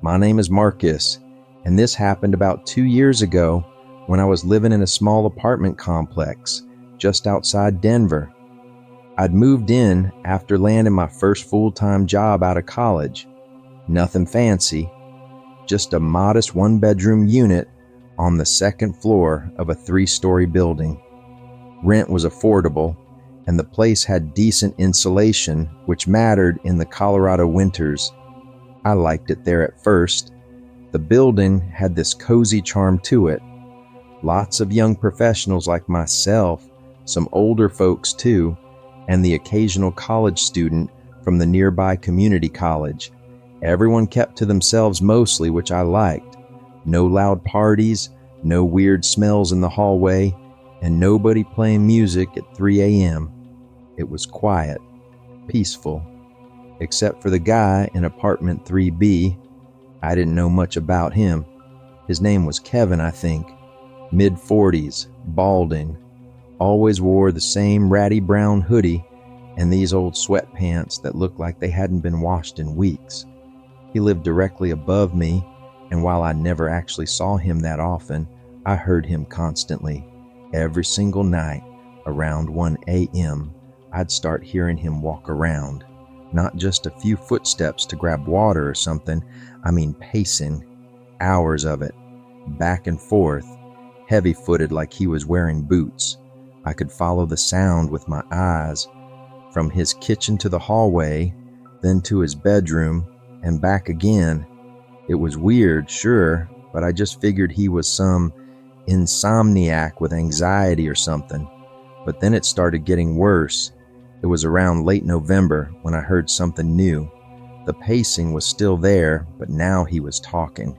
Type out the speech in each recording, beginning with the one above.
My name is Marcus, and this happened about 2 years ago when I was living in a small apartment complex just outside Denver. I'd moved in after landing my first full-time job out of college. Nothing fancy, just a modest one-bedroom unit on the second floor of a 3-story building. Rent was affordable, and the place had decent insulation, which mattered in the Colorado winters. I liked it there at first. The building had this cozy charm to it. Lots of young professionals like myself, some older folks too, and the occasional college student from the nearby community college. Everyone kept to themselves mostly, which I liked. No loud parties, no weird smells in the hallway, and nobody playing music at 3 a.m. It was quiet, peaceful, except for the guy in apartment 3B. I didn't know much about him. His name was Kevin, I think. Mid-40s, balding, always wore the same ratty brown hoodie and these old sweatpants that looked like they hadn't been washed in weeks. He lived directly above me, and while I never actually saw him that often, I heard him constantly. Every single night, around 1 a.m., I'd start hearing him walk around. Not just a few footsteps to grab water or something, I mean pacing. Hours of it, back and forth, heavy-footed like he was wearing boots. I could follow the sound with my eyes, from his kitchen to the hallway, then to his bedroom, and back again. It was weird, sure, but I just figured he was some insomniac with anxiety or something. But then it started getting worse. It was around late November when I heard something new. The pacing was still there, but now he was talking,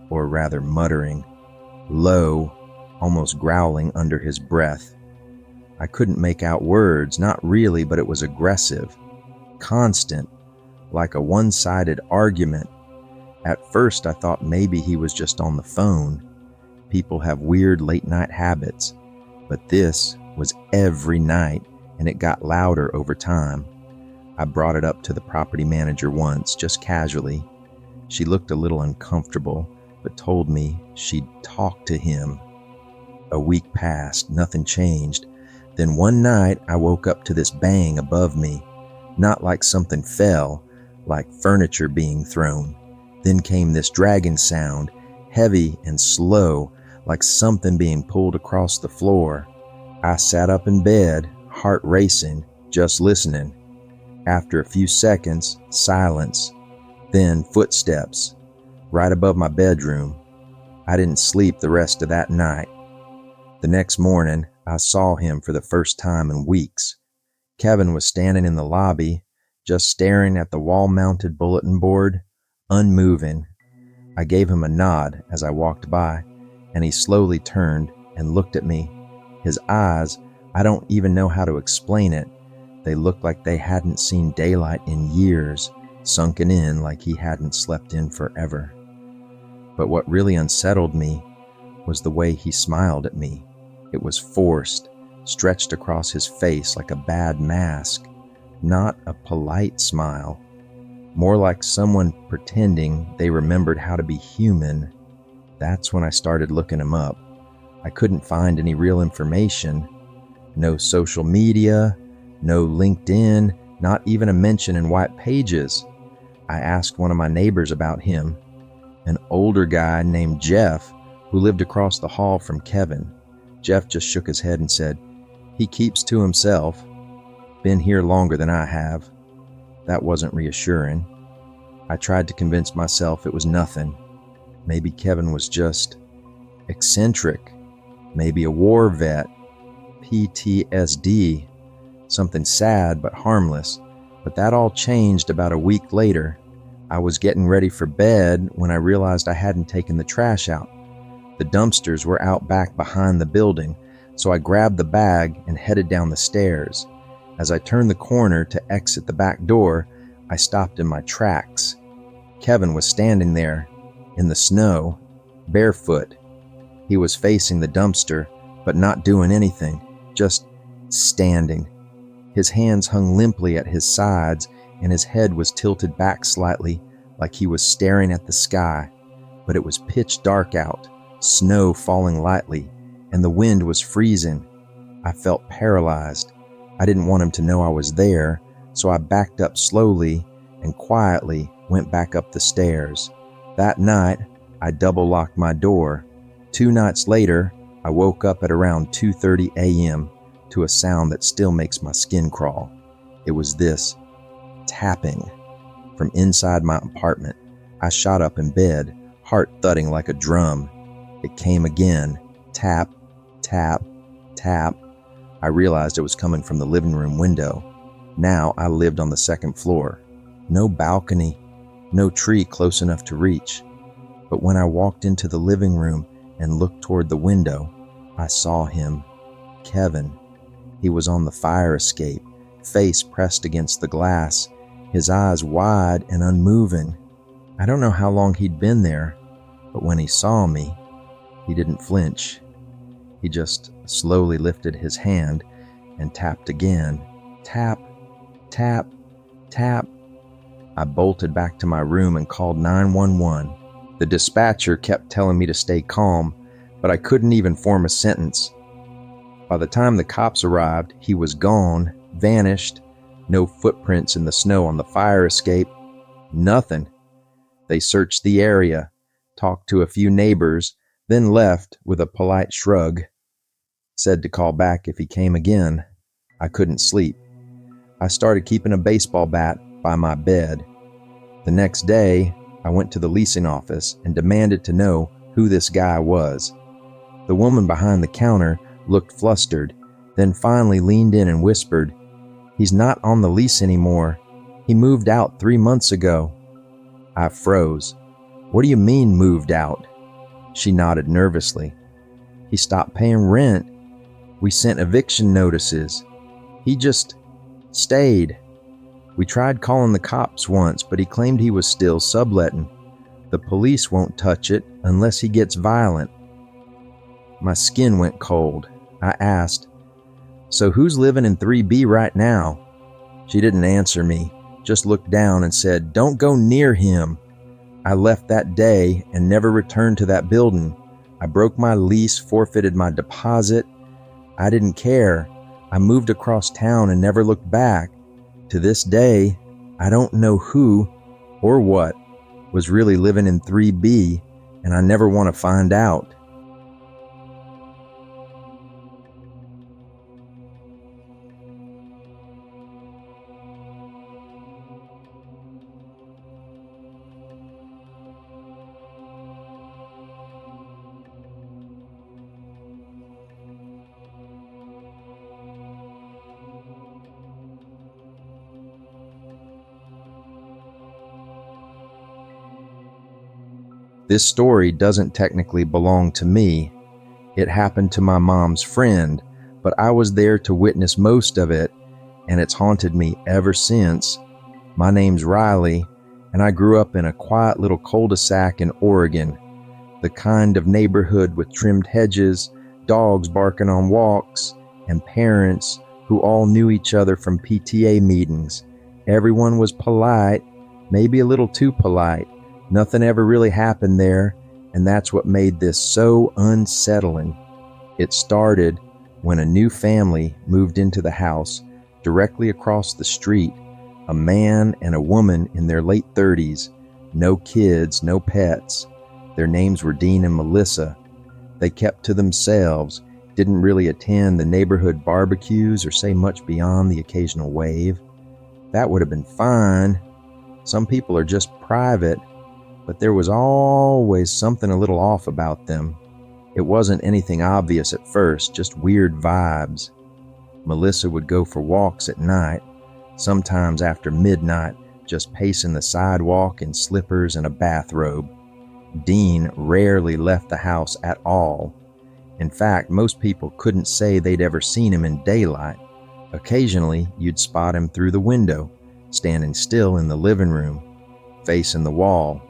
or rather muttering, low, almost growling under his breath. I couldn't make out words, not really, but it was aggressive, constant, like a one-sided argument. At first I thought maybe he was just on the phone. People have weird late-night habits, but this was every night, and it got louder over time. I brought it up to the property manager once, just casually. She looked a little uncomfortable, but told me she'd talk to him. A week passed, nothing changed. Then one night I woke up to this bang above me, not like something fell, like furniture being thrown. Then came this dragging sound, heavy and slow, like something being pulled across the floor. I sat up in bed, heart racing, just listening. After a few seconds, silence, then footsteps, right above my bedroom. I didn't sleep the rest of that night. The next morning, I saw him for the first time in weeks. Kevin was standing in the lobby, just staring at the wall-mounted bulletin board, unmoving. I gave him a nod as I walked by, and he slowly turned and looked at me. His eyes, I don't even know how to explain it. They looked like they hadn't seen daylight in years, sunken in like he hadn't slept in forever. But what really unsettled me was the way he smiled at me. It was forced, stretched across his face like a bad mask, not a polite smile, more like someone pretending they remembered how to be human. That's when I started looking him up. I couldn't find any real information. No social media, no LinkedIn, not even a mention in White Pages. I asked one of my neighbors about him, an older guy named Jeff who lived across the hall from Kevin. Jeff just shook his head and said, "He keeps to himself. Been here longer than I have." That wasn't reassuring. I tried to convince myself it was nothing. Maybe Kevin was just eccentric, maybe a war vet, PTSD, something sad but harmless. But that all changed about a week later. I was getting ready for bed when I realized I hadn't taken the trash out. The dumpsters were out back behind the building, so I grabbed the bag and headed down the stairs. As I turned the corner to exit the back door, I stopped in my tracks. Kevin was standing there, in the snow, barefoot. He was facing the dumpster, but not doing anything, just standing. His hands hung limply at his sides, and his head was tilted back slightly, like he was staring at the sky, but it was pitch dark out, snow falling lightly, and the wind was freezing. I felt paralyzed. I didn't want him to know I was there, so I backed up slowly and quietly went back up the stairs. That night, I double-locked my door. 2 nights later, I woke up at around 2:30 a.m. to a sound that still makes my skin crawl. It was this, tapping, from inside my apartment. I shot up in bed, heart thudding like a drum. It came again, tap, tap, tap. I realized it was coming from the living room window. Now I lived on the 2nd floor. No balcony, no tree close enough to reach. But when I walked into the living room and looked toward the window, I saw him, Kevin. He was on the fire escape, face pressed against the glass, his eyes wide and unmoving. I don't know how long he'd been there, but when he saw me, he didn't flinch. He just slowly lifted his hand and tapped again. Tap, tap, tap. I bolted back to my room and called 911. The dispatcher kept telling me to stay calm, but I couldn't even form a sentence. By the time the cops arrived, he was gone, vanished, no footprints in the snow on the fire escape, nothing. They searched the area, talked to a few neighbors, then left with a polite shrug. Said to call back if he came again. I couldn't sleep. I started keeping a baseball bat by my bed. The next day, I went to the leasing office and demanded to know who this guy was. The woman behind the counter looked flustered, then finally leaned in and whispered, "He's not on the lease anymore. He moved out 3 months ago." I froze. "What do you mean moved out?" She nodded nervously. "He stopped paying rent. We sent eviction notices. He just stayed. We tried calling the cops once, but he claimed he was still subletting. The police won't touch it unless he gets violent." My skin went cold. I asked, "So who's living in 3B right now?" She didn't answer me, just looked down and said, "Don't go near him." I left that day and never returned to that building. I broke my lease, forfeited my deposit. I didn't care. I moved across town and never looked back. To this day, I don't know who or what was really living in 3B, and I never want to find out. This story doesn't technically belong to me. It happened to my mom's friend, but I was there to witness most of it, and it's haunted me ever since. My name's Riley, and I grew up in a quiet little cul-de-sac in Oregon, the kind of neighborhood with trimmed hedges, dogs barking on walks, and parents who all knew each other from PTA meetings. Everyone was polite, maybe a little too polite. Nothing ever really happened there, and that's what made this so unsettling. It started when a new family moved into the house directly across the street, a man and a woman in their late 30s, no kids, no pets. Their names were Dean and Melissa. They kept to themselves, didn't really attend the neighborhood barbecues or say much beyond the occasional wave. That would have been fine. Some people are just private. But there was always something a little off about them. It wasn't anything obvious at first, just weird vibes. Melissa would go for walks at night, sometimes after midnight, just pacing the sidewalk in slippers and a bathrobe. Dean rarely left the house at all. In fact, most people couldn't say they'd ever seen him in daylight. Occasionally, you'd spot him through the window, standing still in the living room, facing the wall.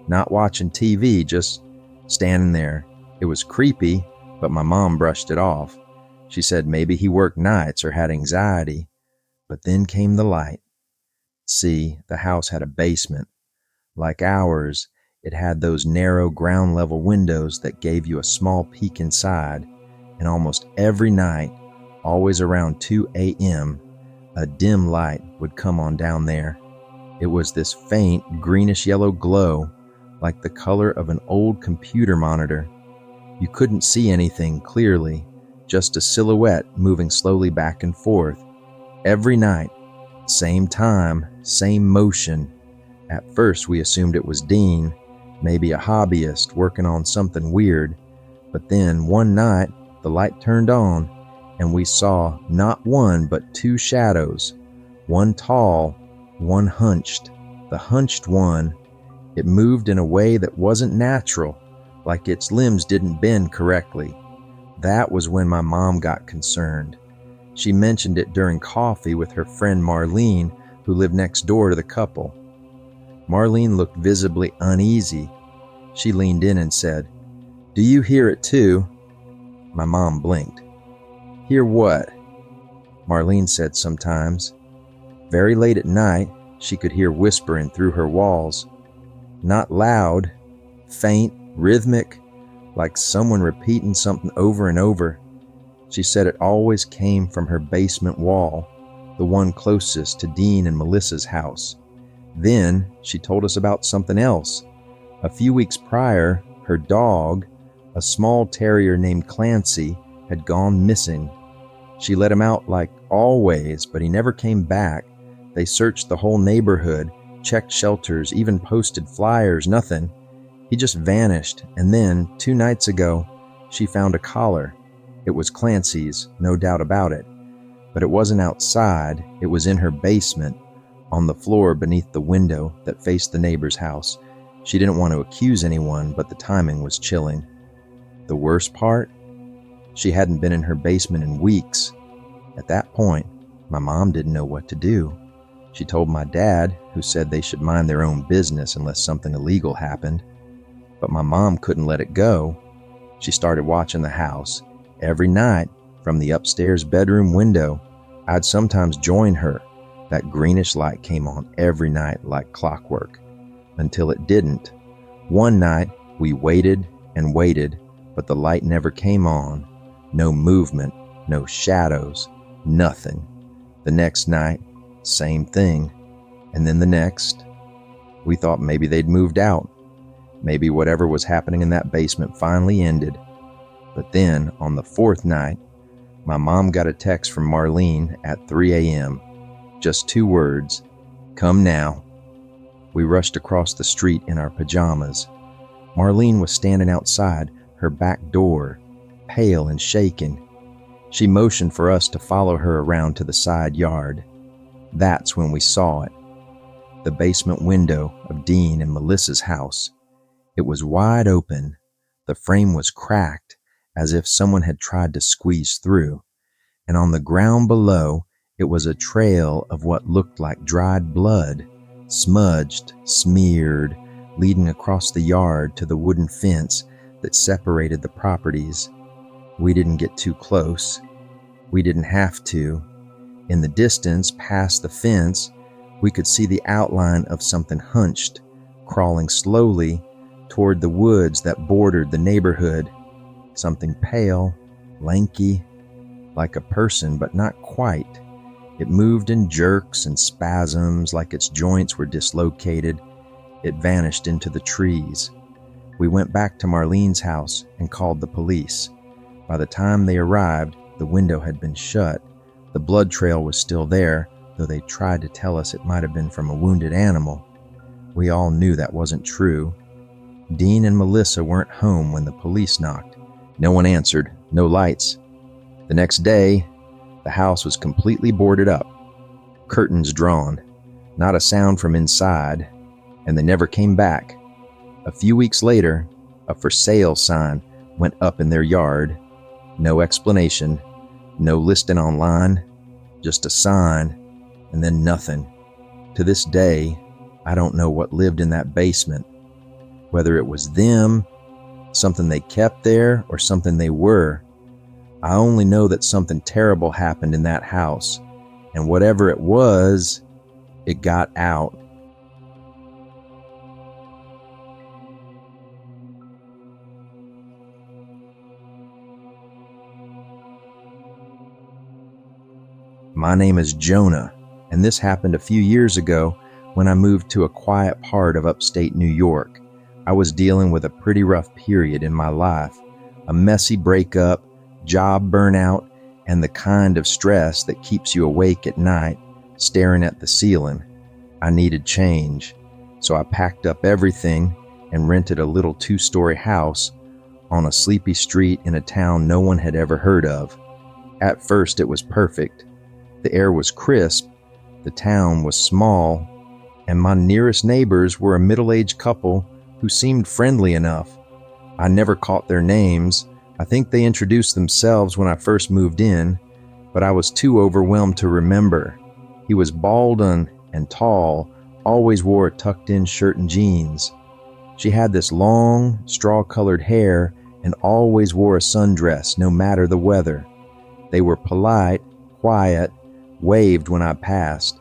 Not watching TV, just standing there. It was creepy, but my mom brushed it off. She said maybe he worked nights or had anxiety. But then came the light. See, the house had a basement. Like ours, it had those narrow ground level windows that gave you a small peek inside, and almost every night, always around 2 a.m., a dim light would come on down there. It was this faint greenish yellow glow, like the color of an old computer monitor. You couldn't see anything clearly, just a silhouette moving slowly back and forth. Every night, same time, same motion. At first we assumed it was Dean, maybe a hobbyist working on something weird. But then one night, the light turned on, and we saw not one but two shadows. One tall, one hunched. The hunched one, it moved in a way that wasn't natural, like its limbs didn't bend correctly. That was when my mom got concerned. She mentioned it during coffee with her friend Marlene, who lived next door to the couple. Marlene looked visibly uneasy. She leaned in and said, "Do you hear it too?" My mom blinked. "Hear what?" Marlene said sometimes. Very late at night, she could hear whispering through her walls. Not loud, faint, rhythmic, like someone repeating something over and over. She said it always came from her basement wall, the one closest to Dean and Melissa's house. Then she told us about something else. A few weeks prior, her dog, a small terrier named Clancy, had gone missing. She let him out like always, but he never came back. They searched the whole neighborhood, checked shelters, even posted flyers, nothing. He just vanished, and then, 2 nights ago, she found a collar. It was Clancy's, no doubt about it. But it wasn't outside, it was in her basement, on the floor beneath the window that faced the neighbor's house. She didn't want to accuse anyone, but the timing was chilling. The worst part? She hadn't been in her basement in weeks. At that point, my mom didn't know what to do. She told my dad, who said they should mind their own business unless something illegal happened. But my mom couldn't let it go. She started watching the house. Every night, from the upstairs bedroom window, I'd sometimes join her. That greenish light came on every night like clockwork, until it didn't. One night, we waited and waited, but the light never came on. No movement, no shadows, nothing. The next night, same thing. And then the next. We thought maybe they'd moved out. Maybe whatever was happening in that basement finally ended. But then, on the 4th night, my mom got a text from Marlene at 3 a.m. Just 2 words, "Come now." We rushed across the street in our pajamas. Marlene was standing outside her back door, pale and shaken. She motioned for us to follow her around to the side yard. That's when we saw it. The basement window of Dean and Melissa's house. It was wide open. The frame was cracked, as if someone had tried to squeeze through. And on the ground below, it was a trail of what looked like dried blood, smudged, smeared, leading across the yard to the wooden fence that separated the properties. We didn't get too close. We didn't have to. In the distance, past the fence, we could see the outline of something hunched, crawling slowly toward the woods that bordered the neighborhood. Something pale, lanky, like a person, but not quite. It moved in jerks and spasms, like its joints were dislocated. It vanished into the trees. We went back to Marlene's house and called the police. By the time they arrived, the window had been shut. The blood trail was still there, though they tried to tell us it might have been from a wounded animal. We all knew that wasn't true. Dean and Melissa weren't home when the police knocked. No one answered, no lights. The next day, the house was completely boarded up, curtains drawn, not a sound from inside, and they never came back. A few weeks later, a for sale sign went up in their yard. No explanation, no listing online, just a sign, and then nothing. To this day, I don't know what lived in that basement. Whether it was them, something they kept there, or something they were. I only know that something terrible happened in that house, and whatever it was, it got out. My name is Jonah, and this happened a few years ago when I moved to a quiet part of upstate New York. I was dealing with a pretty rough period in my life, a messy breakup, job burnout, and the kind of stress that keeps you awake at night, staring at the ceiling. I needed change, so I packed up everything and rented a little 2-story house on a sleepy street in a town no one had ever heard of. At first, it was perfect. The air was crisp, the town was small, and my nearest neighbors were a middle-aged couple who seemed friendly enough. I never caught their names. I think they introduced themselves when I first moved in, but I was too overwhelmed to remember. He was bald and tall, always wore a tucked-in shirt and jeans. She had this long, straw-colored hair and always wore a sundress, no matter the weather. They were polite, quiet, waved when I passed.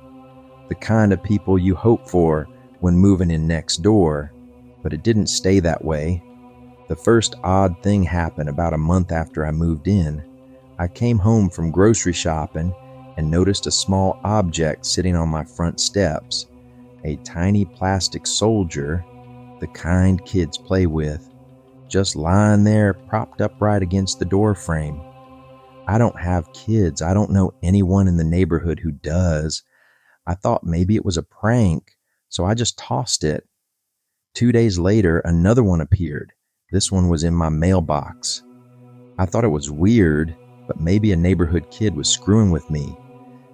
The kind of people you hope for when moving in next door, but it didn't stay that way. The first odd thing happened about a month after I moved in. I came home from grocery shopping and noticed a small object sitting on my front steps. A tiny plastic soldier, the kind kids play with, just lying there propped upright against the door frame. I don't have kids. I don't know anyone in the neighborhood who does. I thought maybe it was a prank, so I just tossed it. 2 days later, another one appeared. This one was in my mailbox. I thought it was weird, but maybe a neighborhood kid was screwing with me.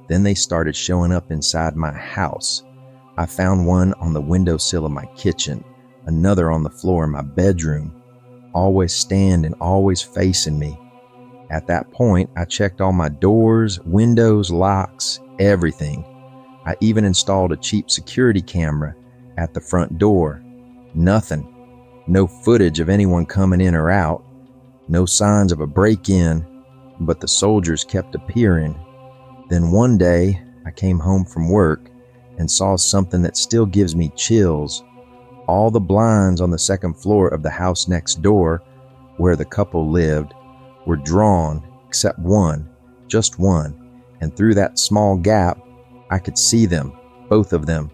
Then they started showing up inside my house. I found one on the windowsill of my kitchen, another on the floor in my bedroom, always standing, always facing me. At that point, I checked all my doors, windows, locks, everything. I even installed a cheap security camera at the front door. Nothing. No footage of anyone coming in or out. No signs of a break-in, but the soldiers kept appearing. Then one day, I came home from work and saw something that still gives me chills. All the blinds on the second floor of the house next door, where the couple lived, were drawn, except one, just one, and through that small gap, I could see them, both of them,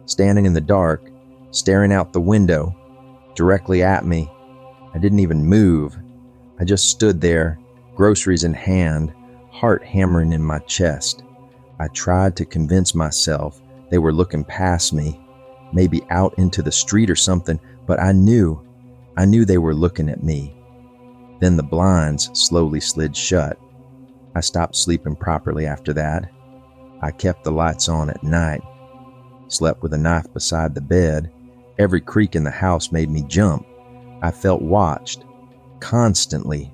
standing in the dark, staring out the window, directly at me. I didn't even move. I just stood there, groceries in hand, heart hammering in my chest. I tried to convince myself they were looking past me, maybe out into the street or something, but I knew they were looking at me. Then the blinds slowly slid shut. I stopped sleeping properly after that. I kept the lights on at night, slept with a knife beside the bed. Every creak in the house made me jump. I felt watched, constantly.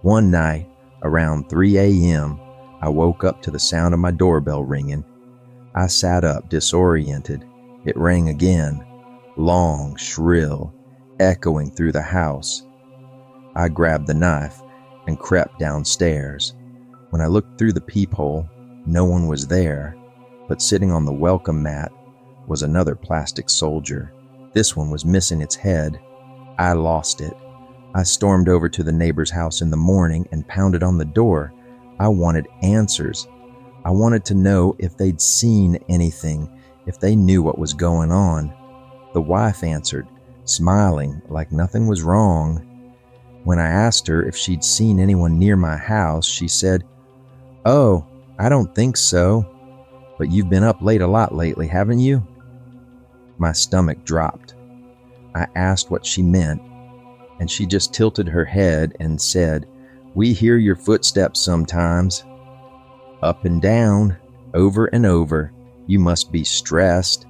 One night, around 3 a.m., I woke up to the sound of my doorbell ringing. I sat up, disoriented. It rang again, long, shrill, echoing through the house. I grabbed the knife and crept downstairs. When I looked through the peephole, no one was there, but sitting on the welcome mat was another plastic soldier. This one was missing its head. I lost it. I stormed over to the neighbor's house in the morning and pounded on the door. I wanted answers. I wanted to know if they'd seen anything, if they knew what was going on. The wife answered, smiling like nothing was wrong. When I asked her if she'd seen anyone near my house, she said, "Oh, I don't think so. But you've been up late a lot lately, haven't you?" My stomach dropped. I asked what she meant, and she just tilted her head and said, "We hear your footsteps sometimes. Up and down, over and over. You must be stressed."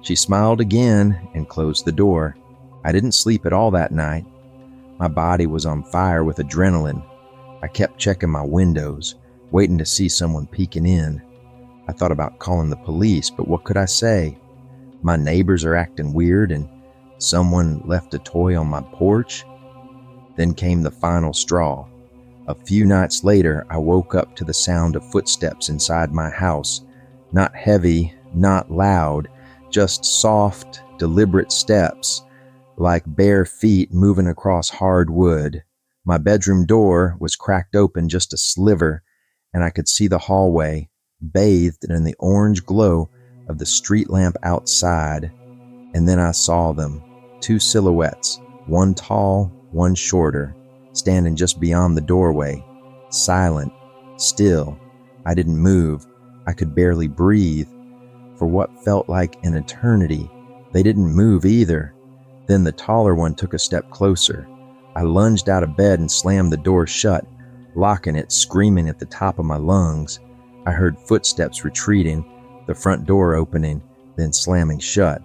She smiled again and closed the door. I didn't sleep at all that night. My body was on fire with adrenaline. I kept checking my windows, waiting to see someone peeking in. I thought about calling the police, but what could I say? My neighbors are acting weird and someone left a toy on my porch. Then came the final straw. A few nights later, I woke up to the sound of footsteps inside my house. Not heavy, not loud, just soft, deliberate steps, like bare feet moving across hard wood. My bedroom door was cracked open just a sliver, and I could see the hallway, bathed in the orange glow of the street lamp outside. And then I saw them, two silhouettes, one tall, one shorter, standing just beyond the doorway, silent, still. I didn't move. I could barely breathe. For what felt like an eternity, they didn't move either. Then the taller one took a step closer. I lunged out of bed and slammed the door shut, locking it, screaming at the top of my lungs. I heard footsteps retreating, the front door opening, then slamming shut.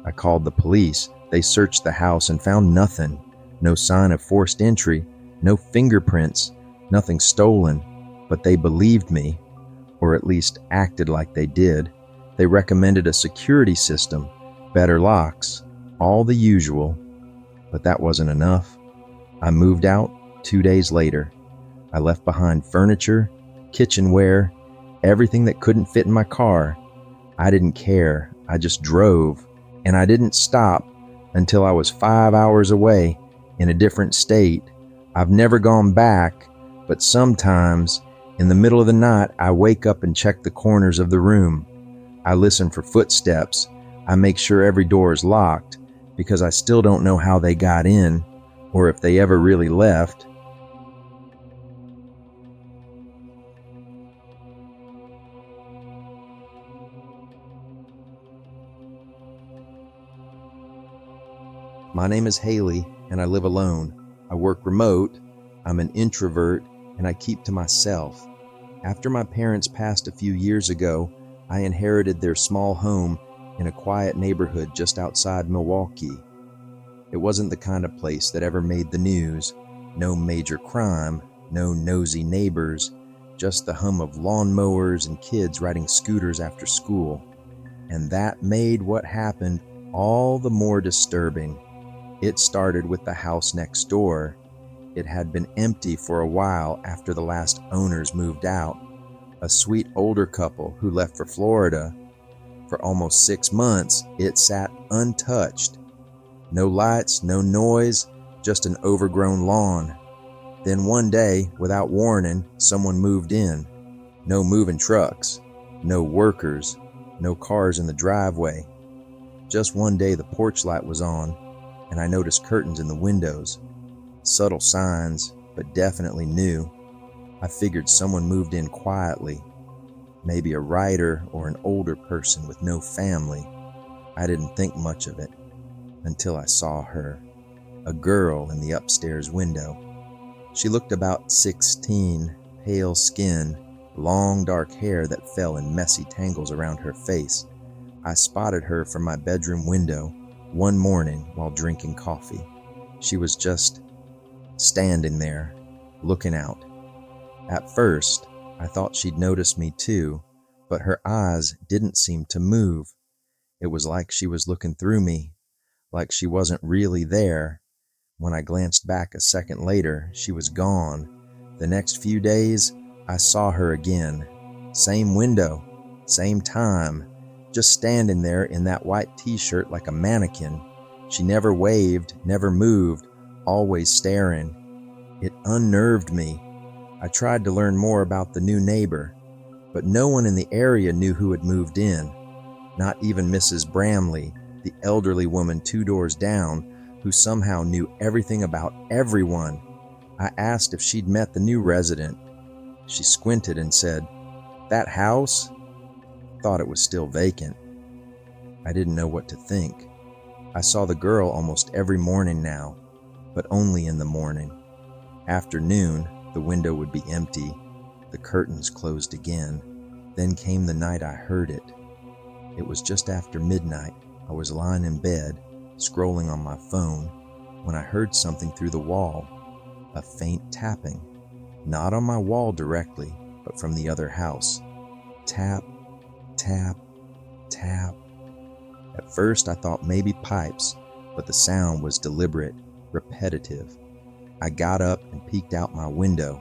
I called the police. They searched the house and found nothing. No sign of forced entry, no fingerprints, nothing stolen. But they believed me, or at least acted like they did. They recommended a security system, better locks, all the usual. But that wasn't enough. I moved out 2 days later. I left behind furniture, kitchenware, everything that couldn't fit in my car. I didn't care. I just drove. And I didn't stop until I was 5 hours away in a different state. I've never gone back, but sometimes in the middle of the night, I wake up and check the corners of the room. I listen for footsteps. I make sure every door is locked because I still don't know how they got in or if they ever really left. My name is Haley, and I live alone. I work remote, I'm an introvert, and I keep to myself. After my parents passed a few years ago, I inherited their small home in a quiet neighborhood just outside Milwaukee. It wasn't the kind of place that ever made the news. No major crime, no nosy neighbors, just the hum of lawnmowers and kids riding scooters after school. And that made what happened all the more disturbing. It started with the house next door. It had been empty for a while after the last owners moved out. A sweet older couple who left for Florida. For almost 6 months, it sat untouched. No lights, no noise, just an overgrown lawn. Then one day, without warning, someone moved in. No moving trucks, no workers, no cars in the driveway. Just one day the porch light was on, and I noticed curtains in the windows. Subtle signs, but definitely new. I figured someone moved in quietly. Maybe a writer or an older person with no family. I didn't think much of it until I saw her, a girl in the upstairs window. She looked about 16, pale skin, long dark hair that fell in messy tangles around her face. I spotted her from my bedroom window one morning while drinking coffee. She was just standing there, looking out. At first, I thought she'd noticed me too, but her eyes didn't seem to move. It was like she was looking through me, like she wasn't really there. When I glanced back a second later, she was gone. The next few days, I saw her again. Same window, same time, just standing there in that white t-shirt like a mannequin. She never waved, never moved, always staring. It unnerved me. I tried to learn more about the new neighbor, but no one in the area knew who had moved in. Not even Mrs. Bramley, the elderly woman 2 doors down, who somehow knew everything about everyone. I asked if she'd met the new resident. She squinted and said, "That house?" Thought it was still vacant. I didn't know what to think. I saw the girl almost every morning now, but only in the morning. After noon, the window would be empty, the curtains closed again. Then came the night I heard it. It was just after midnight. I was lying in bed, scrolling on my phone, when I heard something through the wall, a faint tapping, not on my wall directly, but from the other house. Tap, tap, tap. At first I thought maybe pipes, but the sound was deliberate, repetitive. I got up and peeked out my window.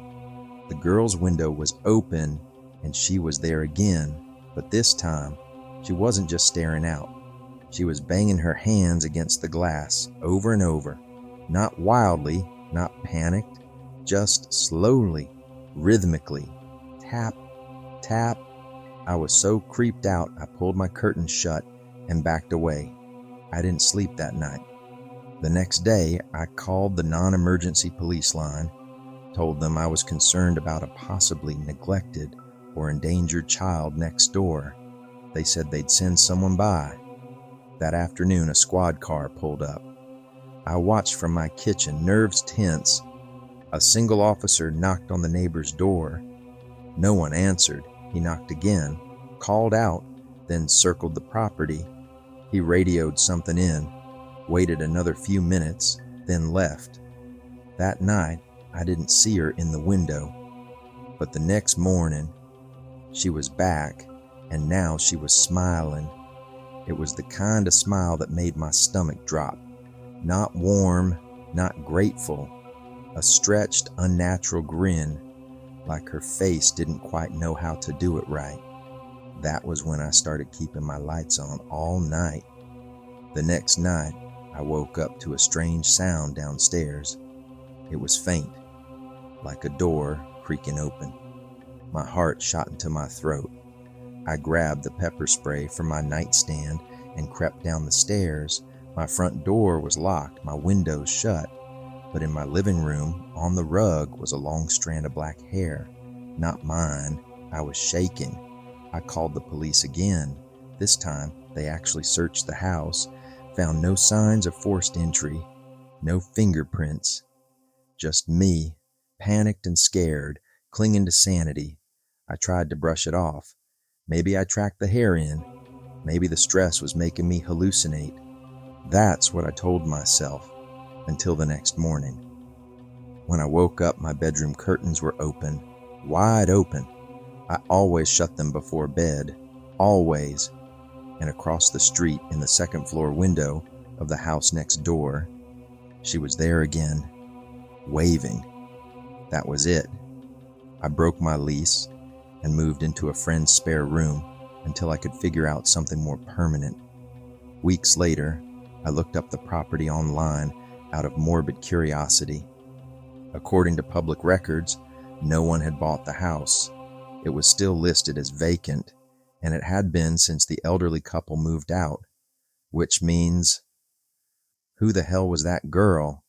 The girl's window was open, and she was there again, but this time, she wasn't just staring out. She was banging her hands against the glass over and over, not wildly, not panicked, just slowly, rhythmically. Tap, tap. I was so creeped out, I pulled my curtains shut and backed away. I didn't sleep that night. The next day, I called the non-emergency police line, told them I was concerned about a possibly neglected or endangered child next door. They said they'd send someone by. That afternoon, a squad car pulled up. I watched from my kitchen, nerves tense. A single officer knocked on the neighbor's door. No one answered. He knocked again, called out, then circled the property. He radioed something in, waited another few minutes, then left. That night, I didn't see her in the window, but the next morning, she was back, and now she was smiling. It was the kind of smile that made my stomach drop. Not warm, not grateful, a stretched, unnatural grin, like her face didn't quite know how to do it right. That was when I started keeping my lights on all night. The next night, I woke up to a strange sound downstairs. It was faint, like a door creaking open. My heart shot into my throat. I grabbed the pepper spray from my nightstand and crept down the stairs. My front door was locked, my windows shut, but in my living room, on the rug, was a long strand of black hair. Not mine. I was shaking. I called the police again. This time, they actually searched the house, found no signs of forced entry, no fingerprints. Just me, panicked and scared, clinging to sanity. I tried to brush it off. Maybe I tracked the hair in. Maybe the stress was making me hallucinate. That's what I told myself, until the next morning. When I woke up, my bedroom curtains were open, wide open. I always shut them before bed, always. And across the street, in the second floor window of the house next door, she was there again, waving. That was it. I broke my lease and moved into a friend's spare room until I could figure out something more permanent. Weeks later, I looked up the property online out of morbid curiosity. According to public records, no one had bought the house. It was still listed as vacant, and it had been since the elderly couple moved out, which means, who the hell was that girl?